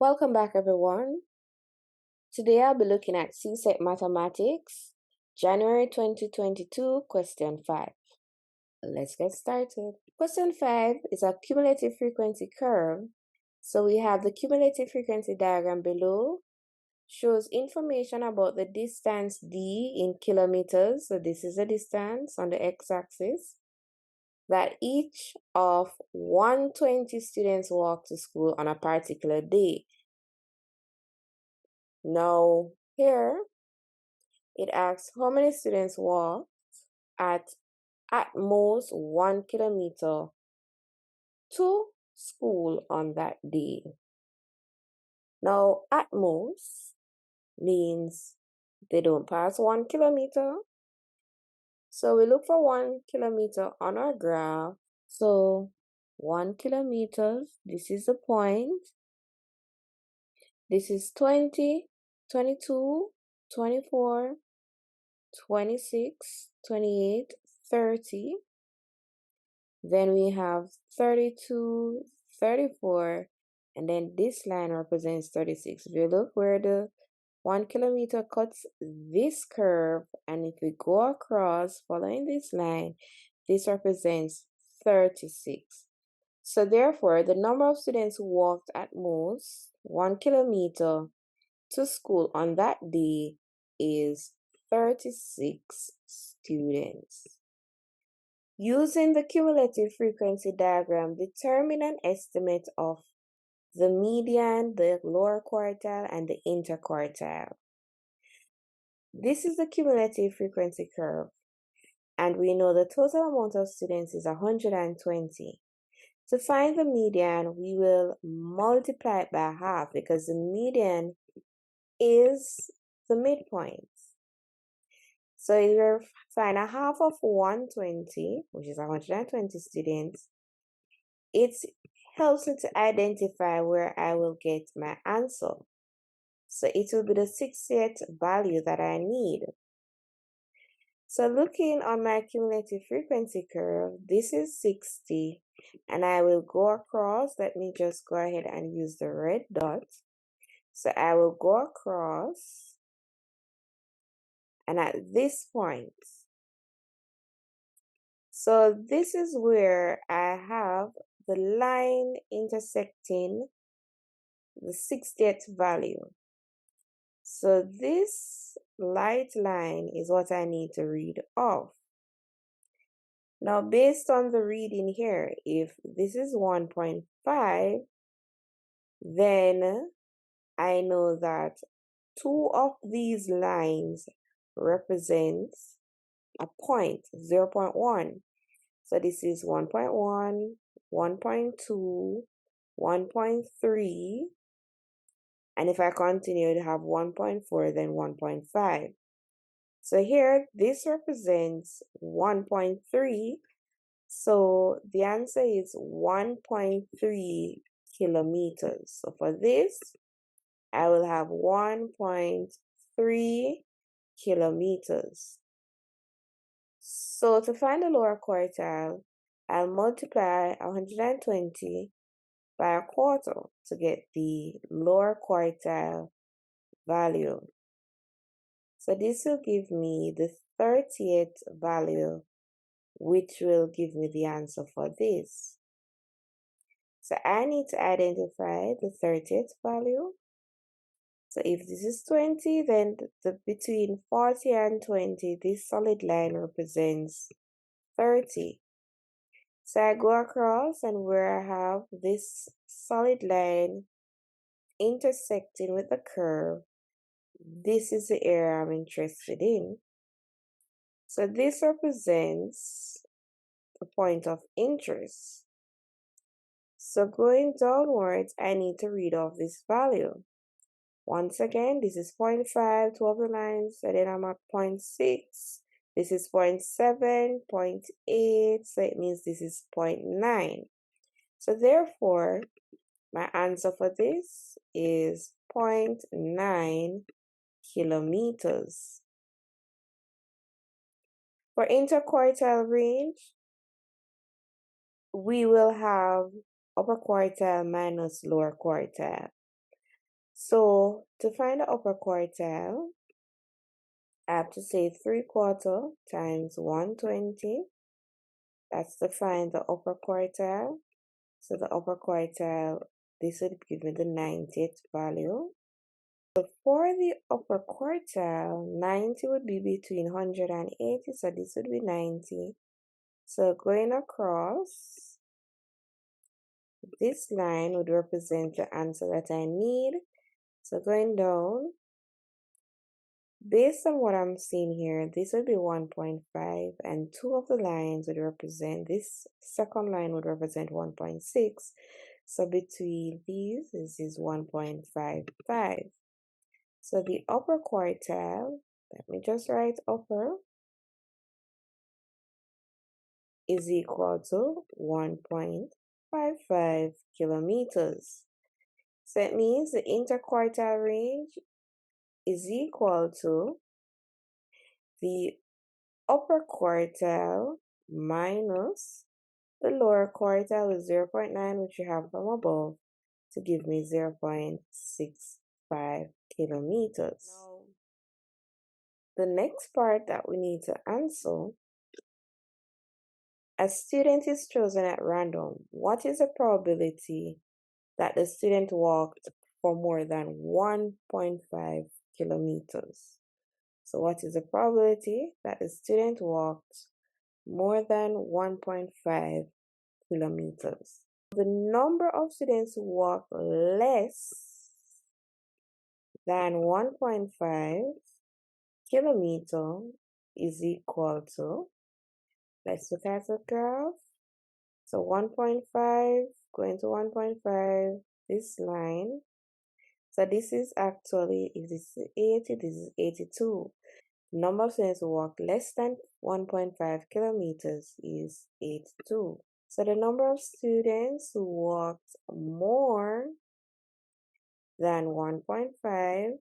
Welcome back, everyone. Today I'll be looking at CSEC Mathematics, January 2022, question 5. Let's get started. Question 5 is a cumulative frequency curve. So we have the cumulative frequency diagram below, shows information about the distance d in kilometers. So this is the distance on the x-axis that each of 120 students walk to school on a particular day. Now, here it asks how many students walk at most 1 kilometer to school on that day. Now, at most means they don't pass 1 kilometer. So we look for 1 kilometer on our graph. So 1 kilometer, this is the point. This is 20, 22, 24, 26, 28, 30. Then we have 32, 34, and then this line represents 36. If you look where the 1 kilometer cuts this curve, and if we go across following this line, this represents 36. So therefore, the number of students who walked at most 1 kilometer to school on that day is 36 students. Using the cumulative frequency diagram, determine an estimate of the median, the lower quartile, and the interquartile. This is the cumulative frequency curve, and we know the total amount of students is 120. To find the median, we will multiply it by half because the median is the midpoint. So if we find a half of 120, which is 120 students, it helps me to identify where I will get my answer. So it will be the 60th value that I need. So looking on my cumulative frequency curve, this is 60, and I will go across. Let me just go ahead and use the red dot. So I will go across, and at this point, so this is where I have the line intersecting the 60th value. So this light line is what I need to read off. Now, based on the reading here, if this is 1.5, then I know that 2 of these lines represents a point, 0.1. So this is 1.1, 1.2, 1.3, and if I continue to have 1.4, then 1.5. So here, this represents 1.3. So the answer is 1.3 kilometers. So for this, I will have 1.3 kilometers. So to find the lower quartile, I'll multiply 120 by a quarter to get the lower quartile value. So this will give me the 30th value, which will give me the answer for this. So I need to identify the 30th value. So if this is 20, then between 40 and 20, this solid line represents 30. So I go across, and where I have this solid line intersecting with the curve, this is the area I'm interested in. So this represents a point of interest. So going downwards, I need to read off this value. Once again, this is 0.5, 2 of the lines, and then I'm at 0.6. This is 0.7, 0.8, so it means this is 0.9. So therefore, my answer for this is 0.9 kilometers. For interquartile range, we will have upper quartile minus lower quartile. So to find the upper quartile, I have to say 3/4 times 120. That's to find the upper quartile. So the upper quartile, this would give me the 90th value. So for the upper quartile, 90 would be between 100 and 80, so this would be 90. So going across, this line would represent the answer that I need. So going down, based on what I'm seeing here, this would be 1.5, and two of the lines would represent, this second line would represent 1.6. So between these, this is 1.55. So the upper quartile, let me just write upper, is equal to 1.55 kilometers. So it means the interquartile range is equal to the upper quartile minus the lower quartile is 0.9, which you have from above, to give me 0.65 kilometers. Now, the next part that we need to answer, a student is chosen at random. What is the probability that the student walked for more than 1.5 kilometers? So what is the probability that the student walked more than 1.5 kilometers? The number of students who walk less than 1.5 kilometer is equal to, let's look at the graph. So 1.5 going to 1.5, this line. So this is actually, if this is 80, this is 82. The number of students who walk less than 1.5 kilometers is 82. So the number of students who walked more than 1.5,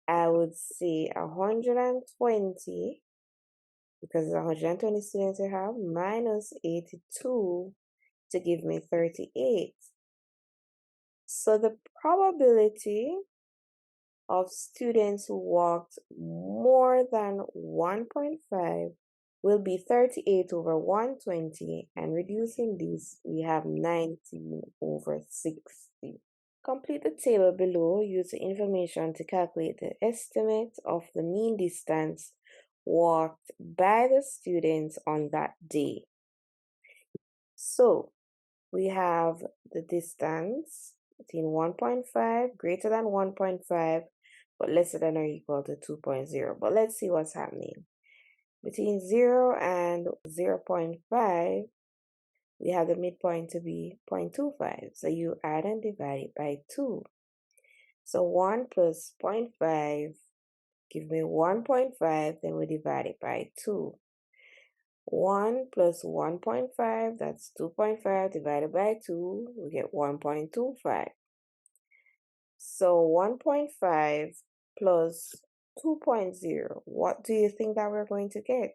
I would say 120, because 120 students you have, minus 82 to give me 38. So the probability of students who walked more than 1.5 will be 38 over 120, and reducing this, we have 19 over 60. Complete the table below. Use the information to calculate the estimate of the mean distance walked by the students on that day. So we have the distance between 1.5, greater than 1.5, but lesser than or equal to 2.0. But let's see what's happening. Between 0 and 0.5, we have the midpoint to be 0.25. So you add and divide it by 2. So 1 plus 0.5 give me 1.5, then we divide it by 2. 1 plus 1.5, that's 2.5 divided by 2, we get 1.25. So 1.5 plus 2.0, what do you think that we're going to get?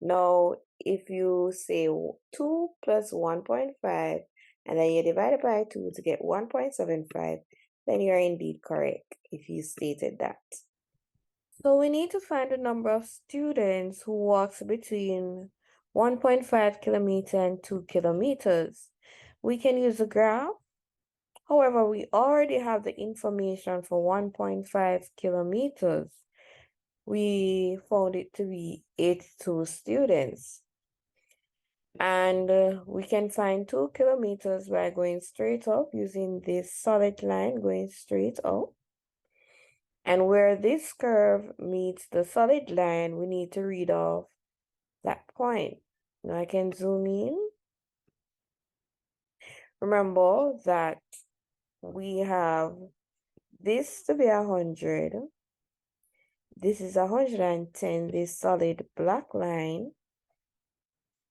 Now, if you say 2 plus 1.5, and then you divide it by 2 to get 1.75, then you're indeed correct if you stated that. So we need to find the number of students who walks between 1.5 kilometers and 2 kilometers. We can use a graph. However, we already have the information for 1.5 kilometers. We found it to be 82 students. And we can find 2 kilometers by going straight up using this solid line going straight up. And where this curve meets the solid line, we need to read off that point. Now I can zoom in. Remember that we have this to be 100. This is 110, this solid black line.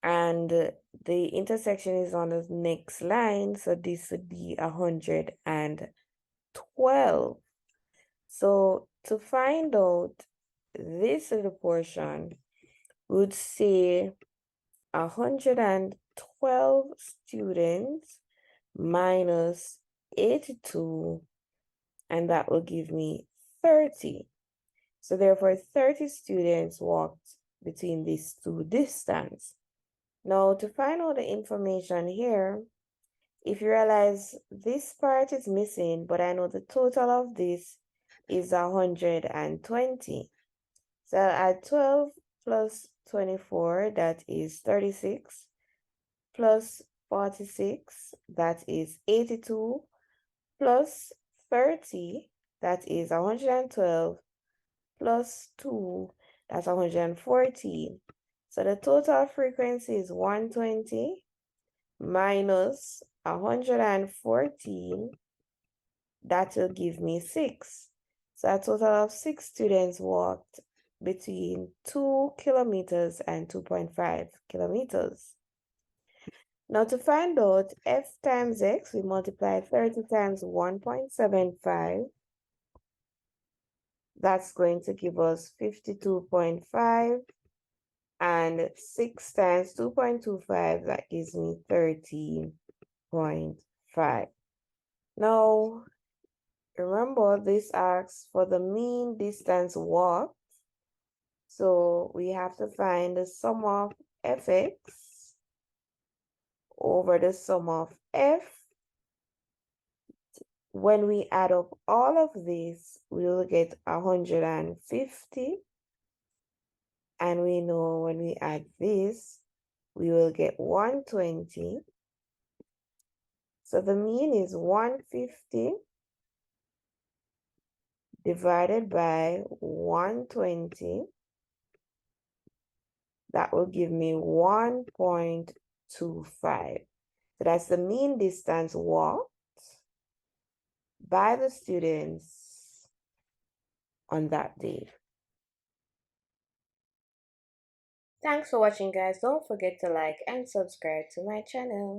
And the intersection is on the next line, so this would be 112. So to find out this little portion, we would say 112 students minus 82, and that will give me 30. So therefore, 30 students walked between these two distances. Now, to find out the information here, if you realize this part is missing, but I know the total of this is 120. So I'll add 12 plus 24, that is 36, plus 46, that is 82, plus 30, that is 112, plus 2, that's 114. So the total frequency is 120 minus 114, that will give me 6. So a total of 6 students walked between 2 kilometers and 2.5 kilometers. Now to find out f times x, we multiply 30 times 1.75. That's going to give us 52.5. And 6 times 2.25, that gives me 13.5. Now, remember this asks for the mean distance walked. So we have to find the sum of fx over the sum of f. When we add up all of this, we will get 150. And we know when we add this, we will get 120. So the mean is 150 divided by 120. That will give me 1.25. So that's the mean distance walked by the students on that day. Thanks for watching, guys. Don't forget to like and subscribe to my channel.